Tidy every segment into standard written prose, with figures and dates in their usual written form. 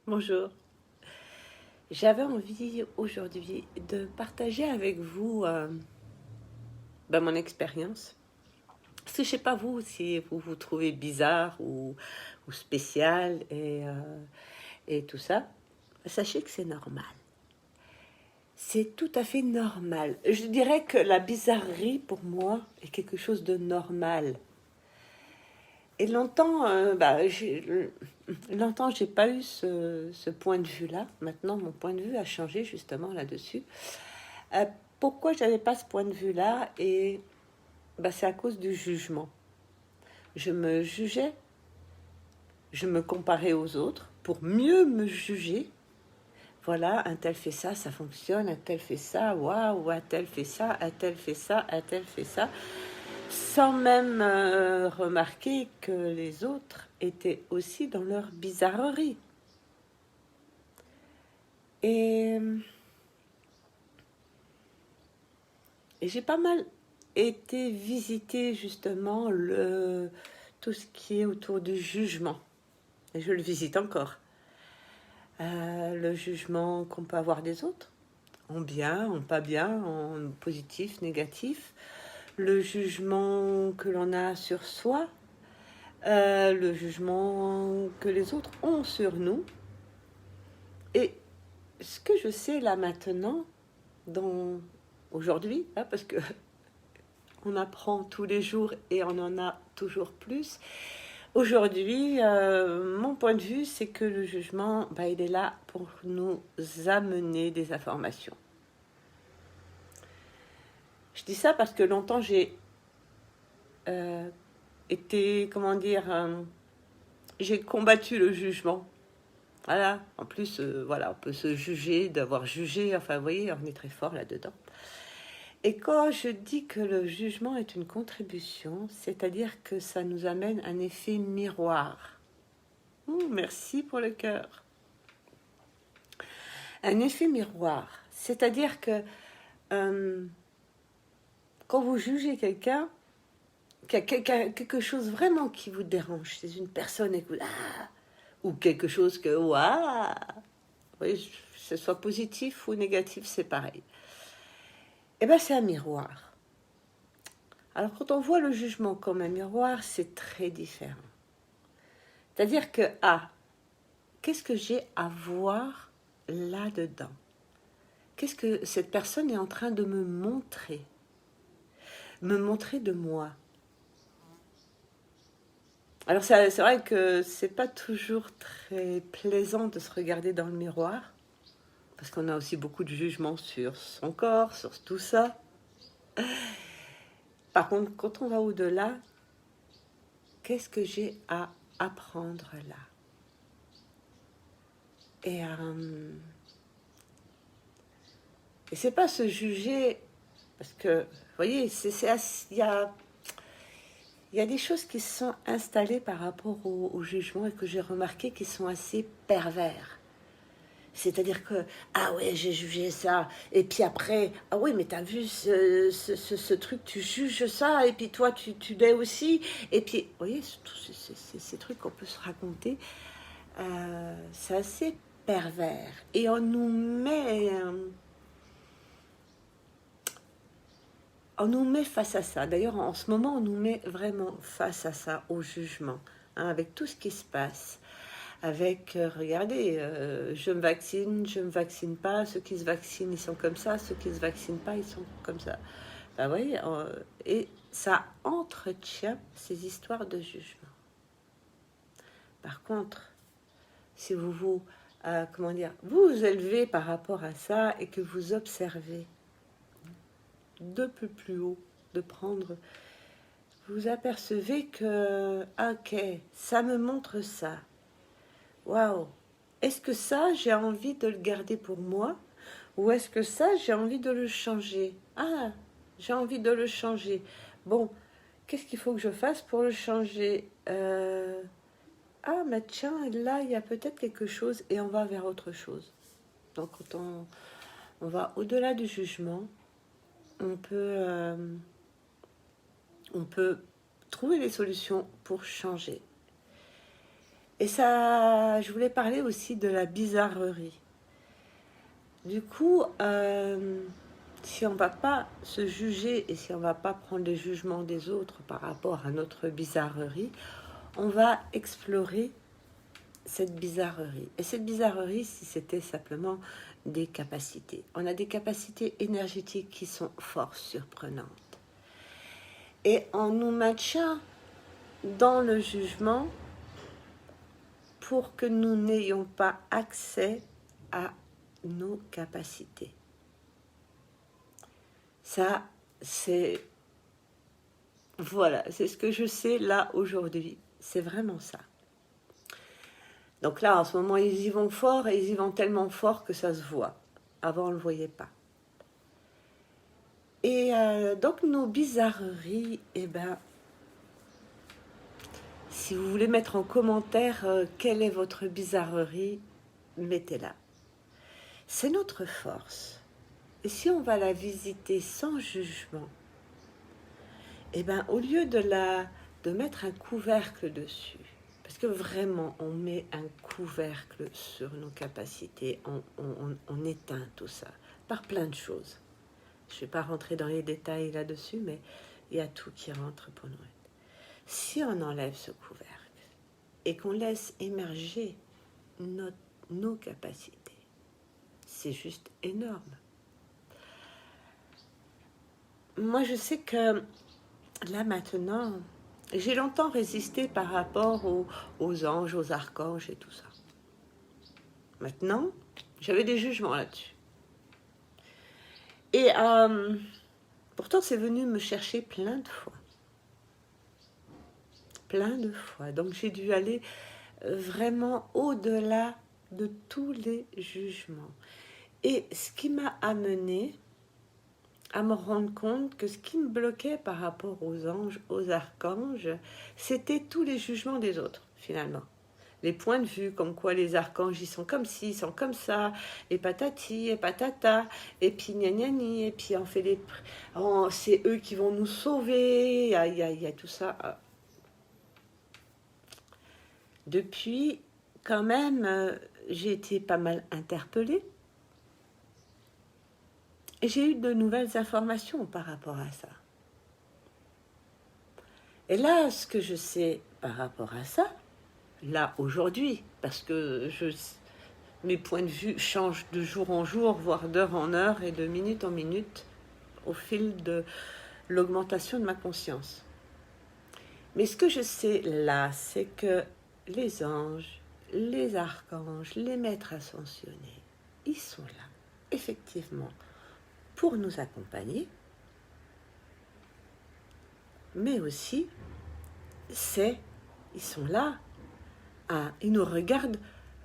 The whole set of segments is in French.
Bonjour. J'avais envie aujourd'hui de partager avec vous mon expérience. Parce que je sais pas vous si vous vous trouvez bizarre ou spécial et tout ça. Sachez que c'est normal. C'est tout à fait normal. Je dirais que la bizarrerie pour moi est quelque chose de normal. Et longtemps, longtemps, j'ai pas eu ce point de vue-là. Maintenant, mon point de vue a changé justement là-dessus. Euh, Pourquoi j'avais pas ce point de vue-là? Et c'est à cause du jugement. Je me jugeais, je me comparais aux autres pour mieux me juger. Voilà, un tel fait ça, ça fonctionne, un tel fait ça, waouh, un tel fait ça, un tel fait ça, un tel fait ça, sans même remarquer que les autres étaient aussi dans leur bizarrerie. Et, et j'ai pas mal été visiter justement tout ce qui est autour du jugement. Et je le visite encore. Le jugement qu'on peut avoir des autres, en bien, en pas bien, en positif, négatif. Le jugement que l'on a sur soi, le jugement que les autres ont sur nous. Et ce que je sais là maintenant, aujourd'hui, parce que on apprend tous les jours et on en a toujours plus. Aujourd'hui, mon point de vue, c'est que le jugement, il est là pour nous amener des informations. Je dis ça parce que longtemps, j'ai été, comment dire, j'ai combattu le jugement. Voilà, en plus, voilà, on peut se juger d'avoir jugé, enfin, vous voyez, on est très fort là-dedans. Et quand je dis que le jugement est une contribution, c'est-à-dire que ça nous amène un effet miroir. Merci pour le cœur. Un effet miroir, c'est-à-dire que quand vous jugez quelqu'un, quelque chose vraiment qui vous dérange, c'est une personne et que ou quelque chose que waouh, oui, que ce soit positif ou négatif, c'est pareil. Eh bien, c'est un miroir. Alors, quand on voit le jugement comme un miroir, c'est très différent. C'est-à-dire que, qu'est-ce que j'ai à voir là-dedans? Qu'est-ce que cette personne est en train de me montrer? Me montrer de moi. Alors, c'est vrai que c'est pas toujours très plaisant de se regarder dans le miroir, parce qu'on a aussi beaucoup de jugements sur son corps, sur tout ça. Par contre, quand on va au-delà, qu'est-ce que j'ai à apprendre là? Et c'est pas se juger, parce que, vous voyez, il y a des choses qui se sont installées par rapport au jugement et que j'ai remarqué qui sont assez pervers. C'est-à-dire que, ah ouais, j'ai jugé ça, et puis après, ah oui, mais t'as vu ce truc, tu juges ça, et puis toi, tu l'es aussi, et puis, vous voyez, tous ces trucs qu'on peut se raconter, c'est assez pervers. Et on nous met face à ça. D'ailleurs, en ce moment, on nous met vraiment face à ça, au jugement, avec tout ce qui se passe. Avec, regardez, je me vaccine pas, ceux qui se vaccinent, ils sont comme ça, ceux qui se vaccinent pas, ils sont comme ça. Ben, vous voyez, et ça entretient ces histoires de jugement. Par contre, si comment dire, vous vous élevez par rapport à ça et que vous observez de plus haut, de prendre, vous apercevez que, ok, ça me montre ça. Waouh! Est-ce que ça, j'ai envie de le garder pour moi? Ou est-ce que ça, j'ai envie de le changer? Ah, j'ai envie de le changer. Bon, qu'est-ce qu'il faut que je fasse pour le changer? Ah, mais tiens, là, il y a peut-être quelque chose et on va vers autre chose. Donc, quand on va au-delà du jugement, on peut trouver des solutions pour changer. Et ça, je voulais parler aussi de la bizarrerie. Du coup, si on ne va pas se juger et si on ne va pas prendre les jugements des autres par rapport à notre bizarrerie, on va explorer cette bizarrerie. Et cette bizarrerie, si c'était simplement des capacités. On a des capacités énergétiques qui sont fort surprenantes. Et en nous maintient dans le jugement pour que nous n'ayons pas accès à nos capacités. Ça, c'est... Voilà, c'est ce que je sais là aujourd'hui. C'est vraiment ça. Donc là, en ce moment, ils y vont fort et ils y vont tellement fort que ça se voit. Avant, on ne le voyait pas. Et donc, nos bizarreries, eh ben, si vous voulez mettre en commentaire quelle est votre bizarrerie, mettez-la. C'est notre force. Et si on va la visiter sans jugement, eh ben, au lieu de mettre un couvercle dessus, parce que vraiment, on met un couvercle sur nos capacités, on éteint tout ça, par plein de choses. Je ne vais pas rentrer dans les détails là-dessus, mais il y a tout qui rentre pour nous. Si on enlève ce couvercle et qu'on laisse émerger nos capacités, c'est juste énorme. Moi, je sais que là maintenant, j'ai longtemps résisté par rapport aux anges, aux archanges et tout ça. Maintenant, j'avais des jugements là-dessus. Et pourtant, c'est venu me chercher plein de fois. Plein de fois. Donc, j'ai dû aller vraiment au-delà de tous les jugements. Et ce qui m'a amené à me rendre compte que ce qui me bloquait par rapport aux anges, aux archanges, c'était tous les jugements des autres, finalement. Les points de vue, comme quoi les archanges, ils sont comme ci, ils sont comme ça, et patati, et patata, et puis gna gna gna, et puis on fait des... c'est eux qui vont nous sauver, il y a tout ça. Depuis, quand même, j'ai été pas mal interpellée. Et j'ai eu de nouvelles informations par rapport à ça. Et là, ce que je sais par rapport à ça, là, aujourd'hui, parce que mes points de vue changent de jour en jour, voire d'heure en heure et de minute en minute, au fil de l'augmentation de ma conscience. Mais ce que je sais là, c'est que les anges, les archanges, les maîtres ascensionnés, ils sont là, effectivement, pour nous accompagner, mais aussi, ils sont là, ils nous regardent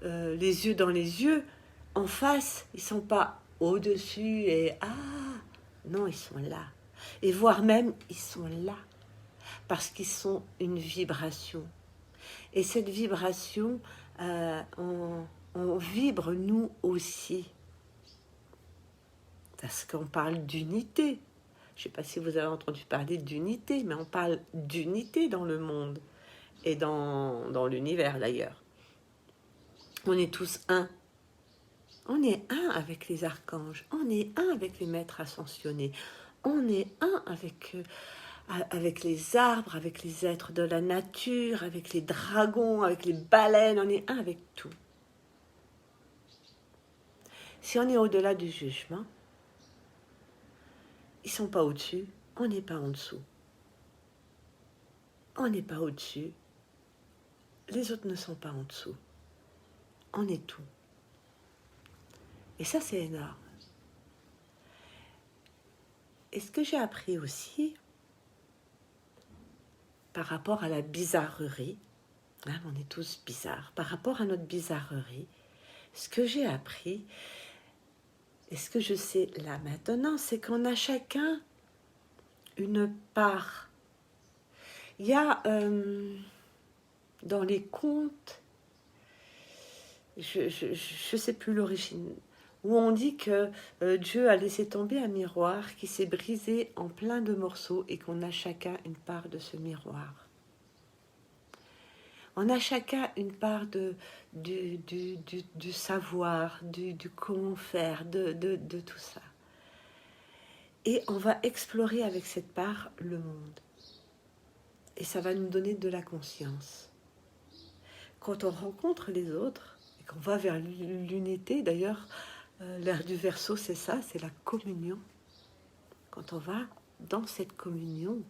les yeux dans les yeux, en face, ils ne sont pas au-dessus et non, ils sont là. Et voire même, ils sont là, parce qu'ils sont une vibration. Et cette vibration, on vibre nous aussi. Parce qu'on parle d'unité. Je ne sais pas si vous avez entendu parler d'unité, mais on parle d'unité dans le monde et dans l'univers d'ailleurs. On est tous un. On est un avec les archanges, on est un avec les maîtres ascensionnés, on est un avec les arbres, avec les êtres de la nature, avec les dragons, avec les baleines, on est un avec tout. Si on est au-delà du jugement, ils ne sont pas au-dessus, on n'est pas en dessous. On n'est pas au-dessus, les autres ne sont pas en dessous. On est tout. Et ça, c'est énorme. Et ce que j'ai appris aussi, par rapport à la bizarrerie, hein, on est tous bizarres, par rapport à notre bizarrerie, ce que j'ai appris, et ce que je sais là maintenant, c'est qu'on a chacun une part. Il y a dans les contes, je sais plus l'origine, où on dit que Dieu a laissé tomber un miroir qui s'est brisé en plein de morceaux et qu'on a chacun une part de ce miroir. On a chacun une part du savoir, du comment faire, de tout ça. Et on va explorer avec cette part le monde. Et ça va nous donner de la conscience. Quand on rencontre les autres, et qu'on va vers l'unité, d'ailleurs, l'ère du Verseau, c'est ça, c'est la communion. Quand on va dans cette communion,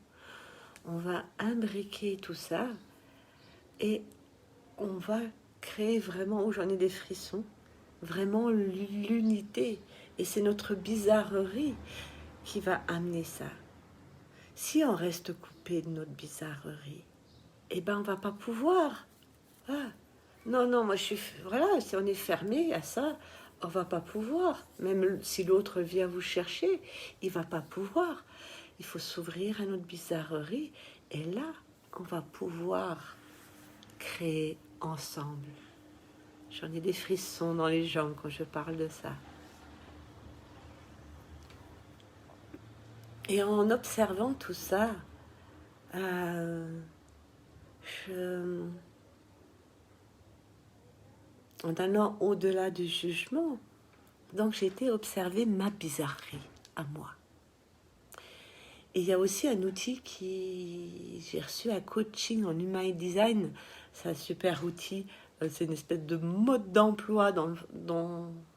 on va imbriquer tout ça et on va créer vraiment, où j'en ai des frissons, vraiment l'unité. Et c'est notre bizarrerie qui va amener ça. Si on reste coupé de notre bizarrerie, eh ben on va pas pouvoir. Ah, non, non, moi je suis... Voilà, si on est fermé à ça, on va pas pouvoir. Même si l'autre vient vous chercher, il va pas pouvoir. Il faut s'ouvrir à notre bizarrerie. Et là, on va pouvoir créer ensemble. J'en ai des frissons dans les jambes quand je parle de ça. Et en observant tout ça, en allant au-delà du jugement, donc j'ai été observer ma bizarrerie à moi. Et il y a aussi un outil j'ai reçu un coaching en Human Design. C'est un super outil. C'est une espèce de mode d'emploi dans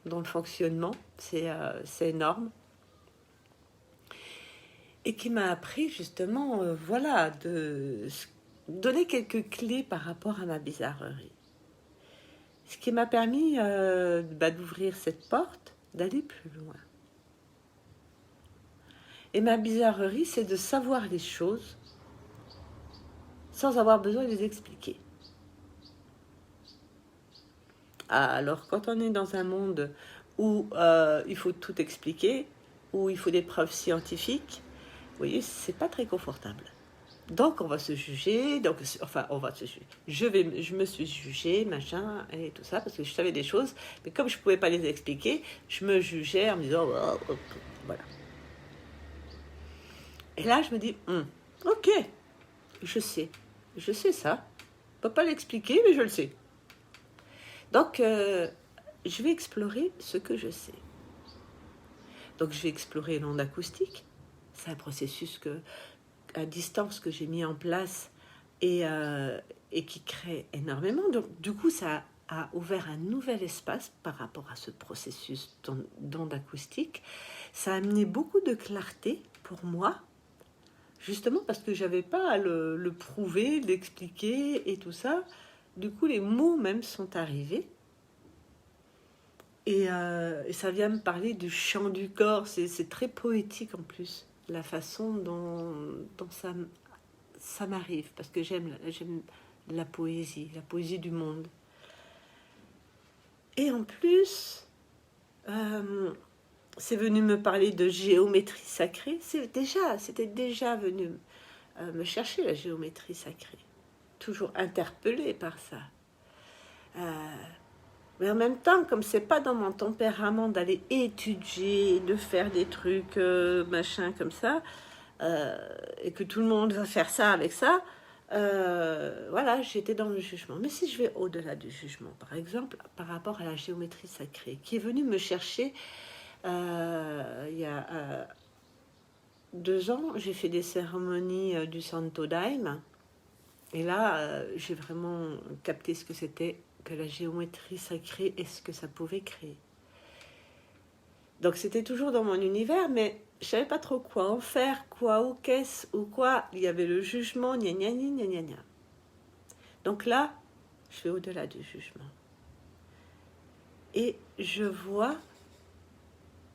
le fonctionnement. C'est énorme. Et qui m'a appris justement, voilà, de donner quelques clés par rapport à ma bizarrerie. Ce qui m'a permis d'ouvrir cette porte, d'aller plus loin. Et ma bizarrerie, c'est de savoir les choses sans avoir besoin de les expliquer. Alors, quand on est dans un monde où il faut tout expliquer, où il faut des preuves scientifiques, vous voyez, c'est pas très confortable. Donc, on va se juger, on va se juger. Je me suis jugée, machin, et tout ça, parce que je savais des choses, mais comme je pouvais pas les expliquer, je me jugeais en me disant, voilà. Et là, je me dis, ok, je sais ça. Je peux pas l'expliquer, mais je le sais. Donc, je vais explorer ce que je sais. Donc, je vais explorer l'onde acoustique. C'est un processus à distance que j'ai mis en place et qui crée énormément. Donc, du coup, ça a ouvert un nouvel espace par rapport à ce processus d'onde acoustique. Ça a amené beaucoup de clarté pour moi, justement parce que j'avais pas à le prouver, l'expliquer et tout ça. Du coup, les mots même sont arrivés. Et ça vient me parler du chant du corps. C'est très poétique en plus, la façon dont ça m'arrive. Parce que j'aime la poésie du monde. Et en plus, c'est venu me parler de géométrie sacrée. C'était déjà venu me chercher, la géométrie sacrée. Toujours interpellée par ça. Mais en même temps, comme c'est pas dans mon tempérament d'aller étudier, de faire des trucs, machin comme ça, et que tout le monde va faire ça avec ça, voilà, j'étais dans le jugement. Mais si je vais au-delà du jugement, par exemple, par rapport à la géométrie sacrée, qui est venue me chercher il y a 2 ans, j'ai fait des cérémonies du Santo Daime, et là, j'ai vraiment capté ce que c'était que la géométrie sacrée et ce que ça pouvait créer. Donc c'était toujours dans mon univers, mais je savais pas trop quoi en faire, quoi ou qu'est-ce ou quoi. Il y avait le jugement, gna gna gna gna gna. Donc là, je vais au-delà du jugement. Et je vois,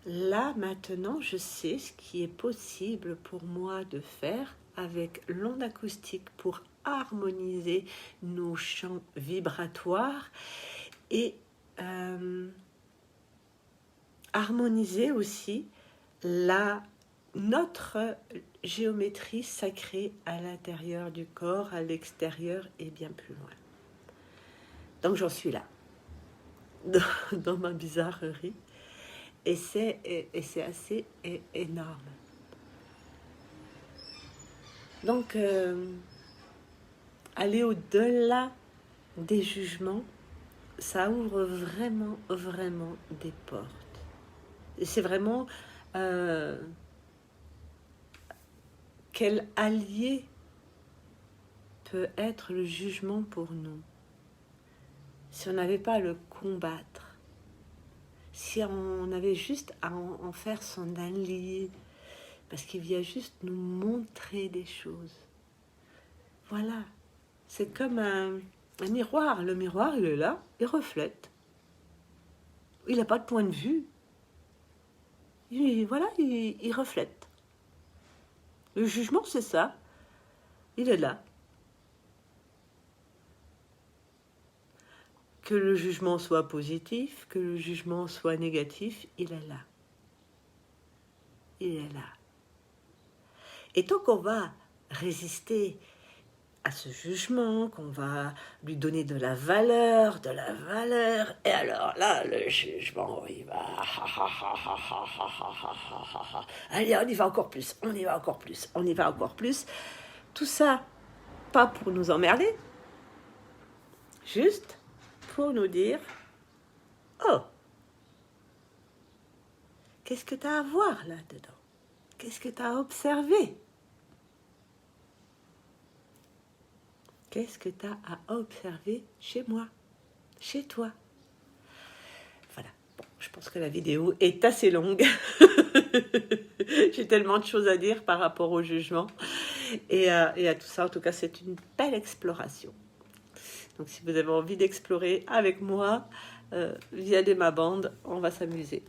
là maintenant, je sais ce qui est possible pour moi de faire avec l'onde acoustique pour harmoniser nos champs vibratoires et harmoniser aussi notre géométrie sacrée à l'intérieur du corps, à l'extérieur et bien plus loin. Donc j'en suis là, dans ma bizarrerie, et c'est assez énorme. Donc aller au-delà des jugements, ça ouvre vraiment, vraiment des portes. Et c'est vraiment quel allié peut être le jugement pour nous. Si on n'avait pas à le combattre, si on avait juste à en faire son allié, parce qu'il vient juste nous montrer des choses. Voilà, c'est comme un miroir. Le miroir, il est là, il reflète. Il n'a pas de point de vue. Voilà, il reflète. Le jugement, c'est ça. Il est là. Que le jugement soit positif, que le jugement soit négatif, il est là. Il est là. Et tant qu'on va résister à ce jugement, qu'on va lui donner de la valeur, et alors là, le jugement, il va... Allez, on y va encore plus, on y va encore plus, on y va encore plus. Tout ça, pas pour nous emmerder, juste pour nous dire, oh, qu'est-ce que tu as à voir là-dedans? Qu'est-ce que tu as à observer? Qu'est-ce que tu as à observer chez moi, chez toi? Voilà, bon, je pense que la vidéo est assez longue. J'ai tellement de choses à dire par rapport au jugement et à tout ça. En tout cas, c'est une belle exploration. Donc, si vous avez envie d'explorer avec moi, via ma bande, on va s'amuser.